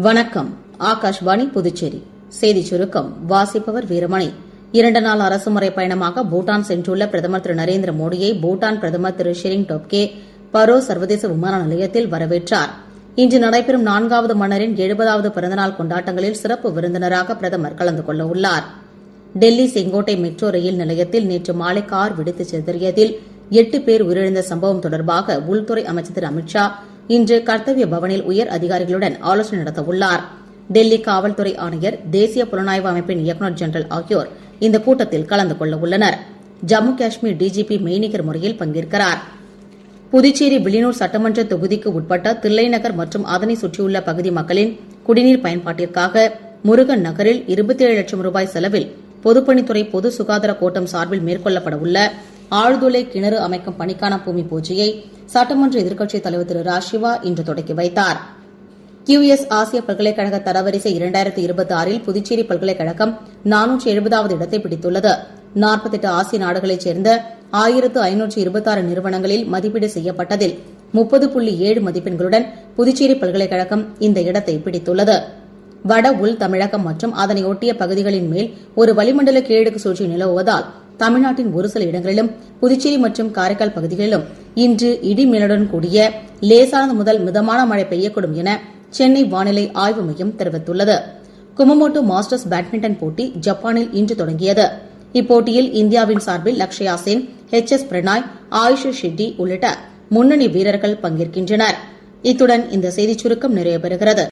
வணக்கம். ஆகாஷ்வாணி புதுச்சேரி செய்திச் சுருக்கம் வாசிப்பவர் வீரமணி. 2 நாள் அரசுமுறை பயணமாக பூட்டான் சென்றுள்ள பிரதமர் திரு நரேந்திர மோடியை பூட்டான் பிரதமர் திரு ஷெரிங் டோப்கே பரோ சர்வதேச விமான நிலையத்தில் வரவேற்றார். இன்று நடைபெறும் 4வது மன்னரின் 70வது பிறந்தநாள் கொண்டாட்டங்களில் சிறப்பு விருந்தினராக பிரதமர் கலந்து கொள்ள உள்ளார். டெல்லி செங்கோட்டை மெட்ரோ ரயில் நிலையத்தில் நேற்று மாலை கார் வெடித்து சிதறியதில் 8 பேர் உயிரிழந்த சம்பவம் தொடர்பாக உள்துறை அமைச்சர் திரு அமித்ஷா இன்று கர்த்தவ்ய பவனில் உயர் அதிகாரிகளுடன் ஆலோசனை நடத்த உள்ளார். டெல்லி காவல்துறை ஆணையர், தேசிய புலனாய்வு அமைப்பின் இயக்குநர் ஜெனரல் ஆகியோர் இந்த கூட்டத்தில் கலந்து கொள்ள உள்ளனர். ஜம்மு காஷ்மீர் டிஜிபி மெய்நிகர் முறையில் பங்கேற்கிறார். புதுச்சேரி வில்லியனூர் சட்டமன்ற தொகுதிக்கு உட்பட்ட தில்லைநகர் மற்றும் அதனை சுற்றியுள்ள பகுதி மக்களின் குடிநீர் பயன்பாட்டிற்காக முருகன் நகரில் 27 லட்சம் ரூபாய் செலவில் பொதுப்பணித்துறை பொது சுகாதார கோட்டம் சார்பில் மேற்கொள்ளப்பட உள்ள ஆழ்துளை கிணறு அமைக்கும் பணிக்கான பூமி பூஜையை சட்டமன்ற எதிர்க்கட்சித் தலைவர் திரு ராஜ்சிவா இன்று தொடக்கி வைத்தார். QS ஆசிய பல்கலைக்கழக தரவரிசை 2026 புதுச்சேரி பல்கலைக்கழகம் 470வது இடத்தை பிடித்துள்ளது. 48 ஆசிய நாடுகளைச் சேர்ந்த 1526 நிறுவனங்களில் மதிப்பீடு செய்யப்பட்டதில் 30.7 மதிப்பெண்களுடன் புதுச்சேரி பல்கலைக்கழகம் இந்த இடத்தை பிடித்துள்ளது. வட உள் தமிழகம் மற்றும் அதனையொட்டிய பகுதிகளின் மேல் ஒரு வளிமண்டல கீழடுக்கு சுழற்சி நிலவுவதால் தமிழ்நாட்டின் ஒரு சில இடங்களிலும் புதுச்சேரி மற்றும் காரைக்கால் பகுதிகளிலும் இன்று இடிமின்னலுடன் கூடிய லேசானது முதல் மிதமான மழை பெய்யக்கூடும் என சென்னை வானிலை ஆய்வு மையம் தெரிவித்துள்ளது. குமமோட்டோ மாஸ்டர்ஸ் பேட்மிண்டன் போட்டி ஜப்பானில் இன்று தொடங்கியது. இப்போட்டியில் இந்தியாவின் சார்பில் லக்ஷயா சென், HS பிரணாய், ஆயுஷ் ஷெட்டி உள்ளிட்ட முன்னணி வீரர்கள் பங்கேற்கின்றனர். இத்துடன் இந்த செய்திச் சுருக்கம் நிறைவு பெறுகிறது.